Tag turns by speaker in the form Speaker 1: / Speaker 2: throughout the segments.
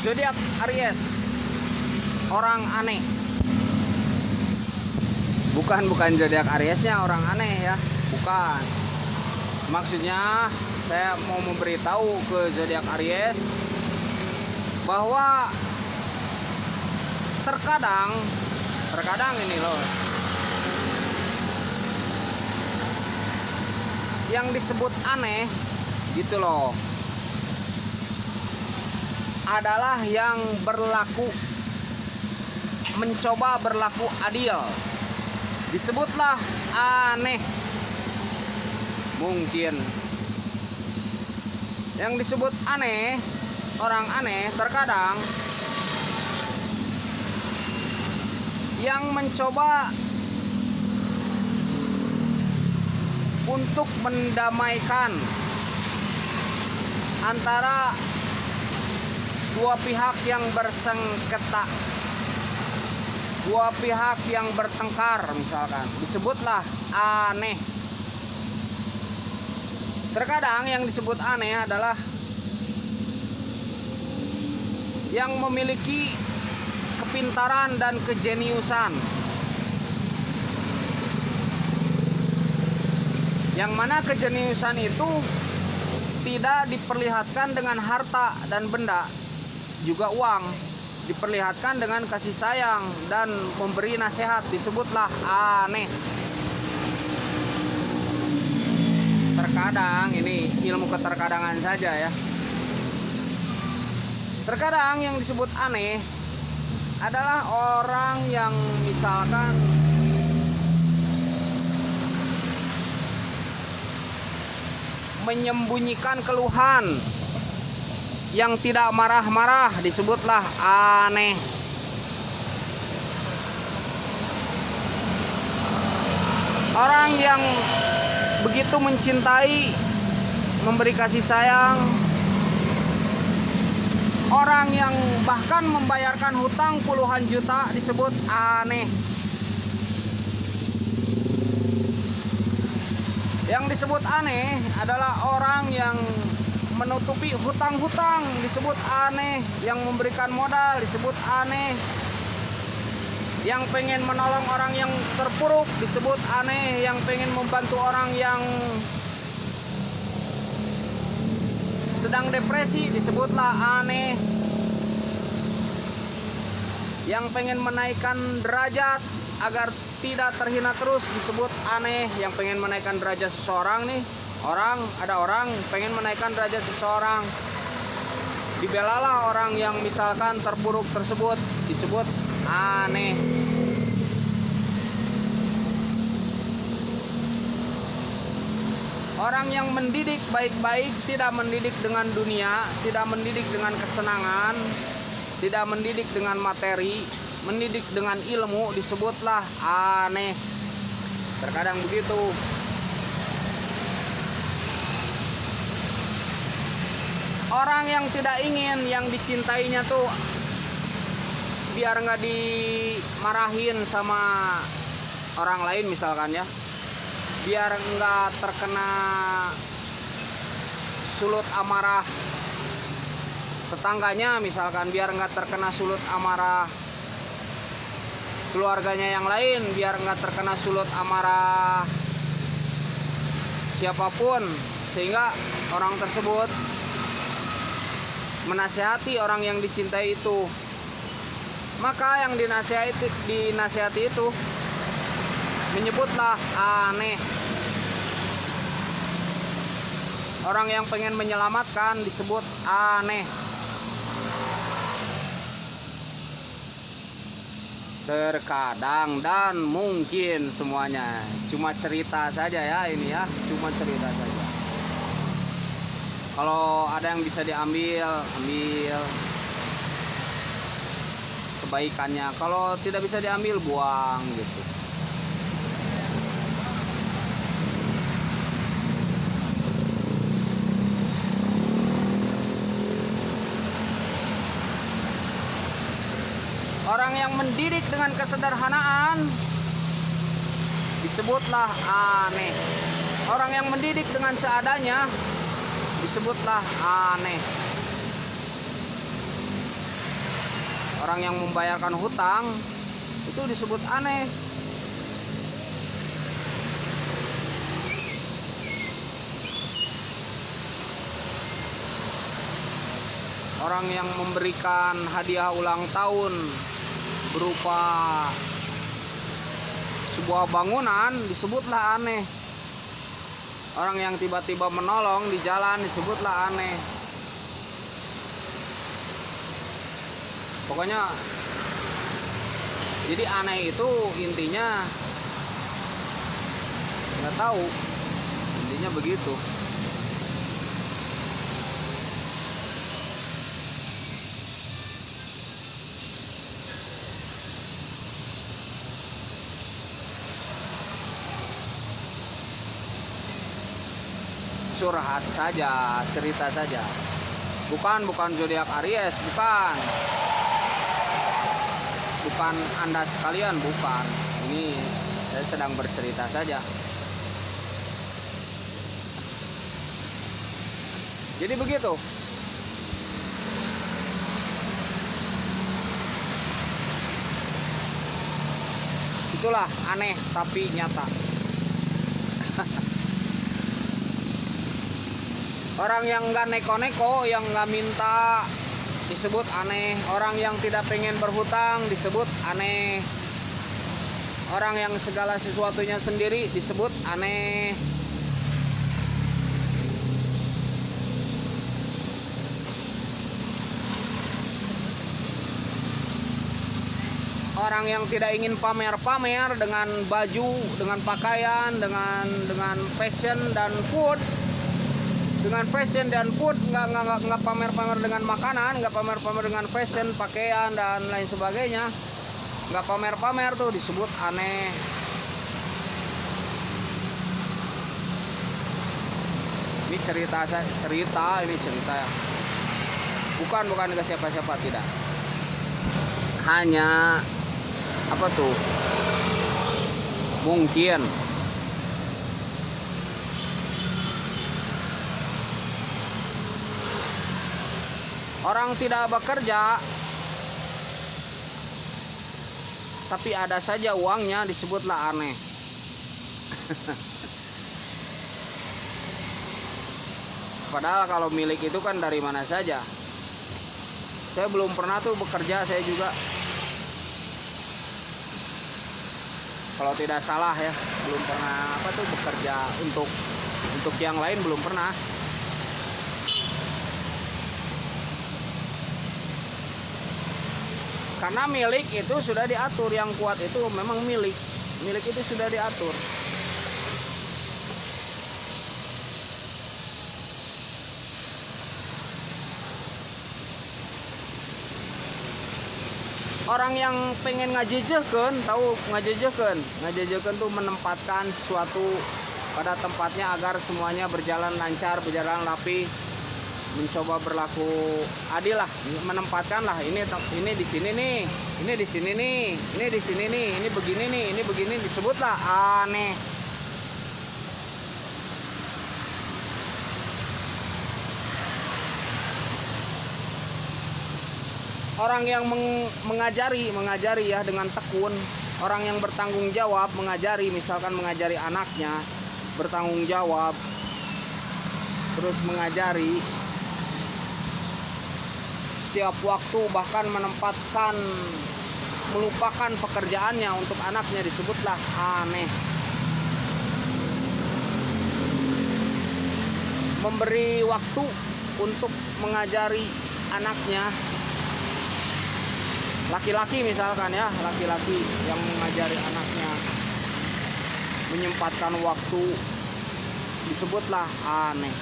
Speaker 1: Zodiak Aries, orang aneh. Bukan zodiak Ariesnya orang aneh ya, bukan. Maksudnya saya mau memberitahu ke zodiak Aries bahwa terkadang ini loh, yang disebut aneh gitu loh, adalah yang mencoba berlaku adil, disebutlah aneh. Mungkin yang disebut aneh, orang aneh, terkadang yang mencoba untuk mendamaikan antara dua pihak yang bersengketa, dua pihak yang bertengkar misalkan, disebutlah aneh. Terkadang yang disebut aneh adalah yang memiliki kepintaran dan kejeniusan, yang mana kejeniusan itu tidak diperlihatkan dengan harta dan benda, juga uang, diperlihatkan dengan kasih sayang dan memberi nasihat, disebutlah aneh. Terkadang ini ilmu keterkadangan saja ya. Terkadang yang disebut aneh adalah orang yang misalkan menyembunyikan keluhan, yang tidak marah-marah, disebutlah aneh. Orang yang begitu mencintai, memberi kasih sayang, orang yang bahkan membayarkan hutang puluhan juta, disebut aneh. Yang disebut aneh adalah orang yang menutupi hutang-hutang, disebut aneh. Yang memberikan modal, disebut aneh. Yang pengen menolong orang yang terpuruk, disebut aneh. Yang pengen membantu orang yang sedang depresi, disebutlah aneh. Yang pengen menaikkan derajat agar tidak terhina terus, disebut aneh. Yang pengen menaikkan derajat seseorang nih, ada orang pengen menaikkan derajat seseorang, dibelalah orang yang misalkan terpuruk tersebut, disebut aneh. Orang yang mendidik baik-baik, tidak mendidik dengan dunia, tidak mendidik dengan kesenangan, tidak mendidik dengan materi, mendidik dengan ilmu, disebutlah aneh. Terkadang begitu. Orang yang tidak ingin yang dicintainya tuh biar nggak dimarahin sama orang lain misalkan ya, biar nggak terkena sulut amarah tetangganya misalkan, biar nggak terkena sulut amarah keluarganya yang lain, biar nggak terkena sulut amarah siapapun, sehingga orang tersebut menasihati orang yang dicintai itu. Maka yang dinasihati itu menyebutlah aneh. Orang yang pengen menyelamatkan disebut aneh. Terkadang dan mungkin semuanya cuma cerita saja ya, ini ya, cuma cerita saja. Kalau ada yang bisa diambil, ambil kebaikannya. Kalau tidak bisa diambil, buang gitu. Orang yang mendidik dengan kesederhanaan disebutlah aneh. Orang yang mendidik dengan seadanya disebutlah aneh. orang yang membayarkan hutang itu disebut aneh. Orang yang memberikan hadiah ulang tahun berupa sebuah bangunan disebutlah aneh. Orang yang tiba-tiba menolong di jalan disebutlah aneh. Pokoknya jadi aneh itu intinya nggak tahu, intinya begitu. Curhat saja, cerita saja. Bukan zodiak Aries, bukan Anda sekalian, bukan. Ini saya sedang bercerita saja. Jadi begitu. Itulah aneh tapi nyata. Orang yang nggak neko-neko, yang nggak minta disebut aneh. Orang yang tidak pengen berhutang disebut aneh. Orang yang segala sesuatunya sendiri disebut aneh. Orang yang tidak ingin pamer-pamer dengan baju, dengan pakaian, dengan fashion dan food. Dengan fashion dan food, nggak pamer-pamer dengan makanan, nggak pamer-pamer dengan fashion, pakaian dan lain sebagainya, nggak pamer-pamer tuh disebut aneh. Ini cerita ya. Bukan ke siapa-siapa, tidak. Hanya apa tuh? Mungkin orang tidak bekerja tapi ada saja uangnya disebutlah aneh. Padahal kalau milik itu kan dari mana saja. Saya belum pernah tuh bekerja, saya juga. Kalau tidak salah ya, belum pernah bekerja untuk yang lain, belum pernah. Karena milik itu sudah diatur, yang kuat itu memang milik itu sudah diatur. Orang yang pengen ngajejekeun, tahu ngajejekeun tuh menempatkan sesuatu pada tempatnya agar semuanya berjalan lancar, berjalan rapi, mencoba berlaku adil lah, menempatkan lah, ini di sini nih, ini di sini nih, ini di sini nih, ini begini nih, ini begini, disebutlah aneh. Orang yang mengajari ya dengan tekun, orang yang bertanggung jawab mengajari, misalkan mengajari anaknya bertanggung jawab, terus mengajari setiap waktu, bahkan menempatkan, melupakan pekerjaannya untuk anaknya, disebutlah aneh. Memberi waktu untuk mengajari anaknya, laki-laki misalkan ya, laki-laki yang mengajari anaknya, menyempatkan waktu, disebutlah aneh.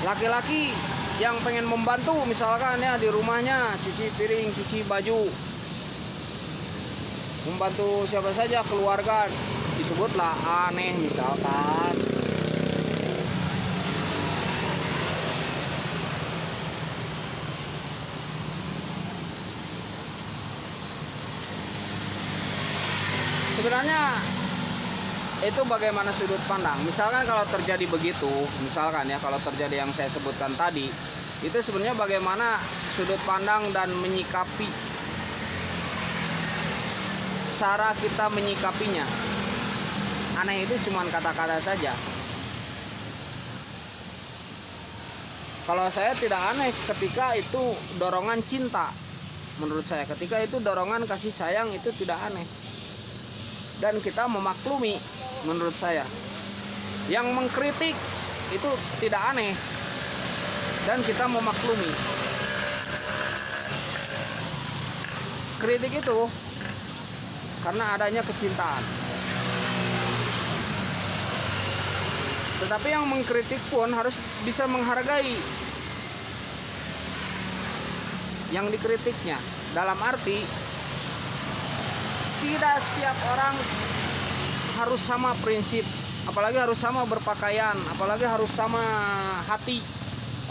Speaker 1: Laki-laki yang pengen membantu misalkan ya di rumahnya, cuci piring, cuci baju, membantu siapa saja, keluarga, disebutlah aneh misalkan. Sebenarnya itu bagaimana sudut pandang. Misalkan kalau terjadi begitu, misalkan ya, kalau terjadi yang saya sebutkan tadi, itu sebenarnya bagaimana sudut pandang dan menyikapi, cara kita menyikapinya. Aneh itu cuma kata-kata saja. Kalau saya tidak aneh ketika itu dorongan cinta. Menurut saya ketika itu dorongan kasih sayang itu tidak aneh. Dan kita memaklumi menurut saya. Yang mengkritik itu tidak aneh. Dan kita memaklumi. Kritik itu karena adanya kecintaan. Tetapi yang mengkritik pun harus bisa menghargai yang dikritiknya. Dalam arti tidak setiap orang harus sama prinsip, apalagi harus sama berpakaian, apalagi harus sama hati,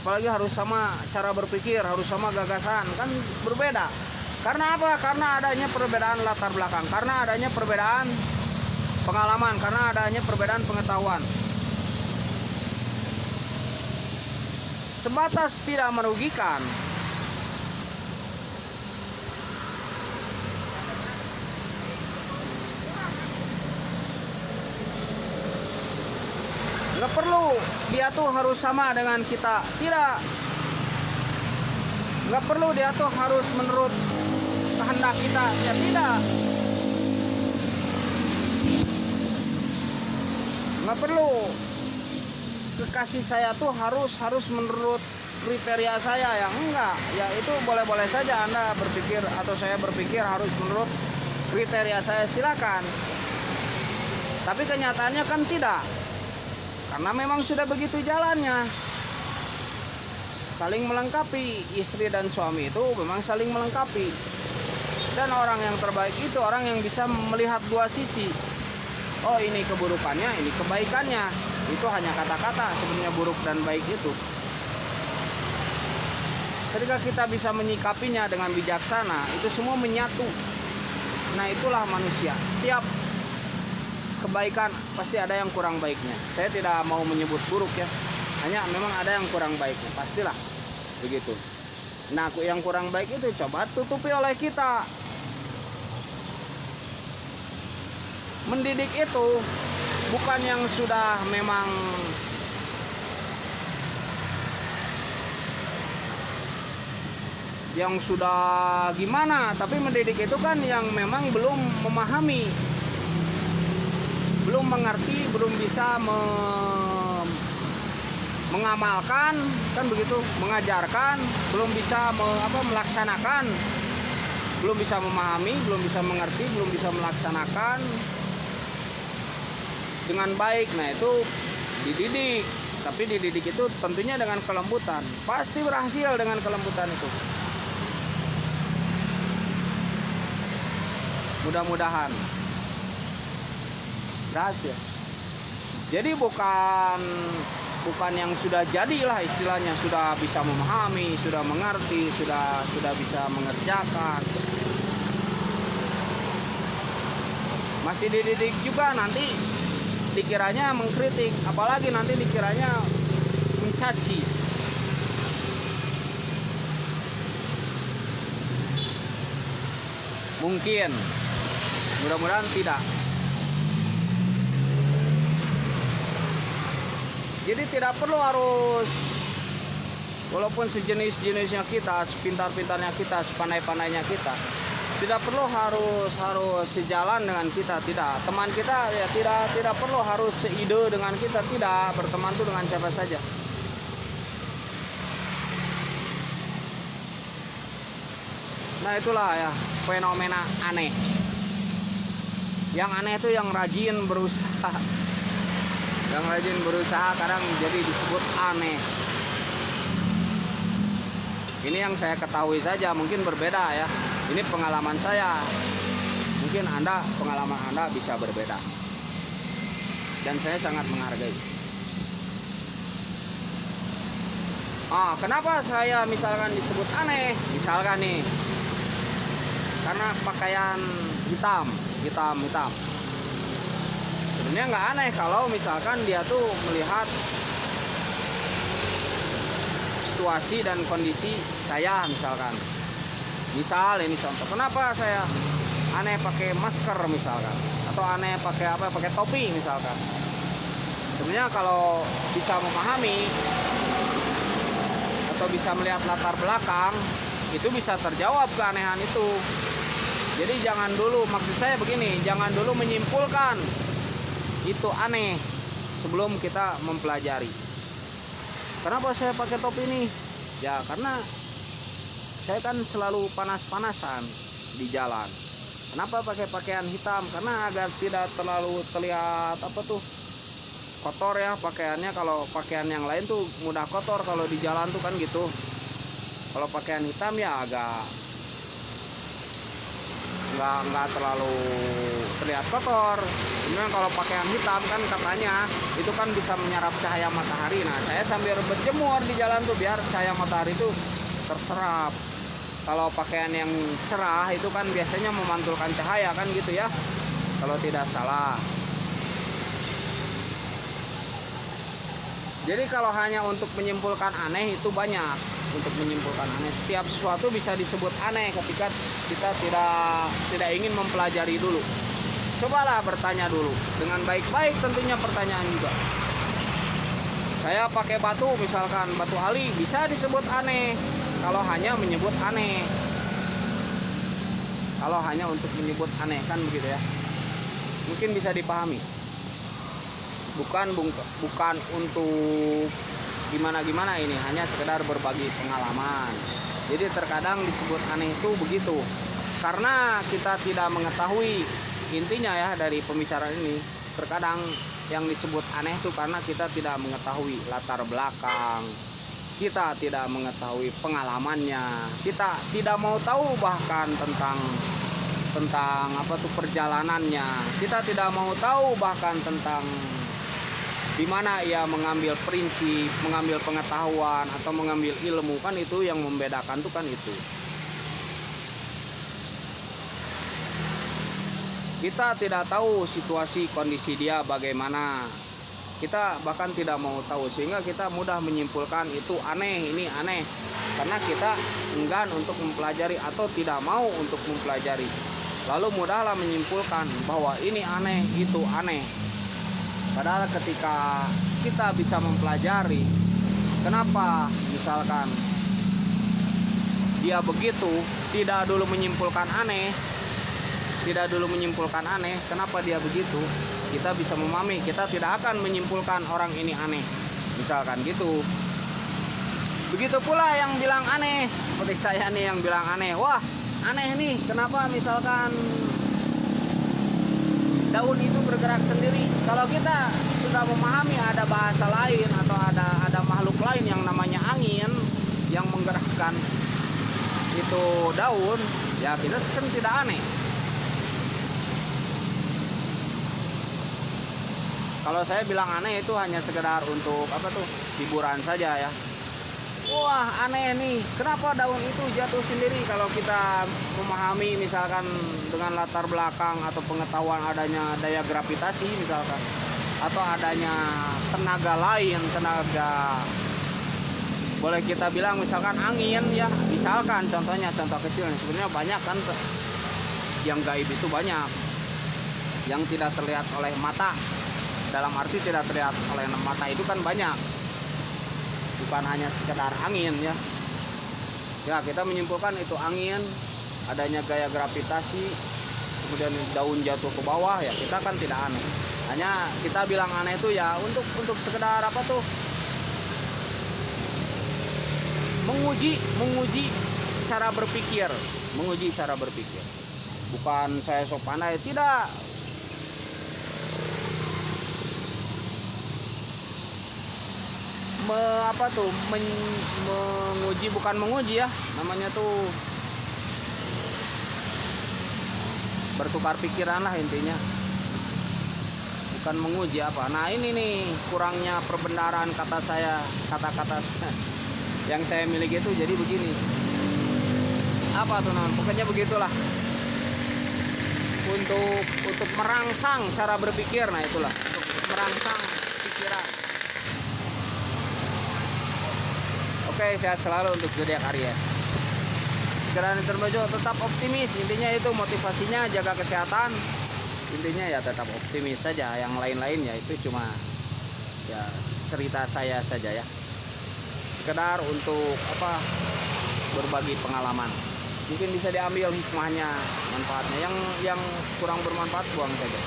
Speaker 1: apalagi harus sama cara berpikir, harus sama gagasan, kan berbeda. Karena apa? Karena adanya perbedaan latar belakang, karena adanya perbedaan pengalaman, karena adanya perbedaan pengetahuan. Sebatas tidak merugikan, nggak perlu dia tuh harus sama dengan kita, tidak. Nggak perlu dia tuh harus menurut kehendak kita, ya tidak. Nggak perlu kekasih saya tuh harus menurut kriteria saya, yang enggak. Ya itu boleh-boleh saja Anda berpikir atau saya berpikir harus menurut kriteria saya, silakan. Tapi kenyataannya kan tidak. Karena memang sudah begitu jalannya. Saling melengkapi, istri dan suami itu memang saling melengkapi. Dan orang yang terbaik itu orang yang bisa melihat dua sisi. Oh, ini keburukannya, ini kebaikannya. Itu hanya kata-kata sebenarnya, buruk dan baik itu. Ketika kita bisa menyikapinya dengan bijaksana, itu semua menyatu. Nah, itulah manusia. Setiap kebaikan pasti ada yang kurang baiknya. Saya tidak mau menyebut buruk ya. Hanya memang ada yang kurang baiknya, pastilah begitu. Nah, yang kurang baik itu coba tutupi oleh kita. Mendidik itu bukan yang sudah memang yang sudah gimana, tapi mendidik itu kan yang memang belum memahami, belum mengerti, belum bisa mengamalkan, kan begitu, mengajarkan, belum bisa melaksanakan, belum bisa memahami, belum bisa mengerti, belum bisa melaksanakan dengan baik. Nah, itu dididik. Tapi dididik itu tentunya dengan kelembutan. Pasti berhasil dengan kelembutan itu. Mudah-mudahan berhasil. Jadi bukan yang sudah jadilah istilahnya, sudah bisa memahami, sudah mengerti, sudah bisa mengerjakan. Masih dididik juga, nanti dikiranya mengkritik, apalagi nanti dikiranya mencaci. Mungkin, mudah-mudahan tidak. Jadi tidak perlu harus, walaupun sejenis-jenisnya kita, sepintar-pintarnya kita, sepandai-pandainya kita, tidak perlu harus sejalan dengan kita, tidak. Teman kita ya tidak perlu harus seide dengan kita, tidak. Berteman itu dengan siapa saja. Nah, itulah ya fenomena aneh. Yang aneh itu yang rajin berusaha. Yang rajin berusaha kadang jadi disebut aneh. Ini yang saya ketahui saja, mungkin berbeda ya. Ini pengalaman saya. Mungkin pengalaman Anda bisa berbeda. Dan saya sangat menghargai. Kenapa saya misalkan disebut aneh? Misalkan nih, karena pakaian hitam. Sebenarnya nggak aneh kalau misalkan dia tuh melihat situasi dan kondisi saya misalkan. Misal ini contoh, kenapa saya aneh pakai masker misalkan, atau aneh pakai apa, pakai topi misalkan. Sebenarnya kalau bisa memahami atau bisa melihat latar belakang, itu bisa terjawab keanehan itu. Jadi jangan dulu, maksud saya begini, jangan dulu menyimpulkan itu aneh sebelum kita mempelajari. Kenapa saya pakai topi ini? Ya karena saya kan selalu panas-panasan di jalan. Kenapa pakai pakaian hitam? Karena agar tidak terlalu terlihat apa tuh, kotor ya pakaiannya. Kalau pakaian yang lain tuh mudah kotor kalau di jalan tuh kan gitu. Kalau pakaian hitam ya agak nggak terlalu terlihat kotor. Kemudian kalau pakaian hitam kan katanya itu kan bisa menyerap cahaya matahari. Nah saya sambil berjemur di jalan tuh biar cahaya matahari itu terserap. Kalau pakaian yang cerah itu kan biasanya memantulkan cahaya kan gitu ya, kalau tidak salah. Jadi kalau hanya untuk menyimpulkan aneh itu banyak. Untuk menyimpulkan aneh, setiap sesuatu bisa disebut aneh ketika kita tidak ingin mempelajari dulu. Cobalah bertanya dulu dengan baik-baik, tentunya pertanyaan juga. Saya pakai batu misalkan, batu ali, bisa disebut aneh kalau hanya menyebut aneh. Kalau hanya untuk menyebut aneh kan begitu ya. Mungkin bisa dipahami. Bukan untuk gimana-gimana, ini hanya sekedar berbagi pengalaman. Jadi terkadang disebut aneh itu begitu karena kita tidak mengetahui intinya ya dari pembicaraan ini. Terkadang yang disebut aneh itu karena kita tidak mengetahui latar belakang, kita tidak mengetahui pengalamannya, kita tidak mau tahu bahkan tentang apa tuh perjalanannya, kita tidak mau tahu bahkan tentang di mana ia mengambil prinsip, mengambil pengetahuan atau mengambil ilmu. Kan itu yang membedakan tuh kan itu. Kita tidak tahu situasi kondisi dia bagaimana. Kita bahkan tidak mau tahu, sehingga kita mudah menyimpulkan itu aneh, ini aneh, karena kita enggan untuk mempelajari atau tidak mau untuk mempelajari. Lalu mudahlah menyimpulkan bahwa ini aneh, itu aneh. Padahal ketika kita bisa mempelajari, kenapa misalkan dia begitu, tidak dulu menyimpulkan aneh, kenapa dia begitu, kita bisa memahami, kita tidak akan menyimpulkan orang ini aneh, misalkan gitu. Begitu pula yang bilang aneh, seperti saya nih yang bilang aneh, wah aneh nih, kenapa misalkan daun itu bergerak sendiri. Kalau kita sudah memahami ada bahasa lain atau ada makhluk lain yang namanya angin yang menggerakkan itu daun, ya kita kan tidak aneh. Kalau saya bilang aneh itu hanya sekedar untuk apa tuh, hiburan saja ya. Wah aneh nih, kenapa daun itu jatuh sendiri? Kalau kita memahami misalkan dengan latar belakang atau pengetahuan adanya daya gravitasi misalkan, atau adanya tenaga lain, tenaga boleh kita bilang misalkan angin ya, misalkan contohnya, contoh kecil. Sebenarnya banyak kan yang gaib itu, banyak yang tidak terlihat oleh mata. Dalam arti tidak terlihat oleh mata itu kan banyak, bukan hanya sekedar angin ya. Ya kita menyimpulkan itu angin, adanya gaya gravitasi, kemudian daun jatuh ke bawah, ya kita kan tidak aneh. Hanya kita bilang aneh itu ya untuk sekedar apa tuh, menguji cara berpikir, bukan saya sok pandai, tidak. Menguji, bukan menguji ya, namanya tuh bertukar pikiran lah intinya, bukan menguji apa. Nah ini nih kurangnya perbendaharaan kata-kata yang saya miliki itu jadi begini, apa tuh namanya, pokoknya begitulah. untuk merangsang cara berpikir. Nah itulah, untuk merangsang pikiran. Oke, sehat selalu untuk zodiak Aries. Sekarang terbajo tetap optimis, intinya itu motivasinya, jaga kesehatan, intinya ya tetap optimis saja. Yang lain-lain ya itu cuma ya cerita saya saja ya, sekedar untuk apa, berbagi pengalaman. Mungkin bisa diambil hikmahnya, manfaatnya. Yang kurang bermanfaat buang saja.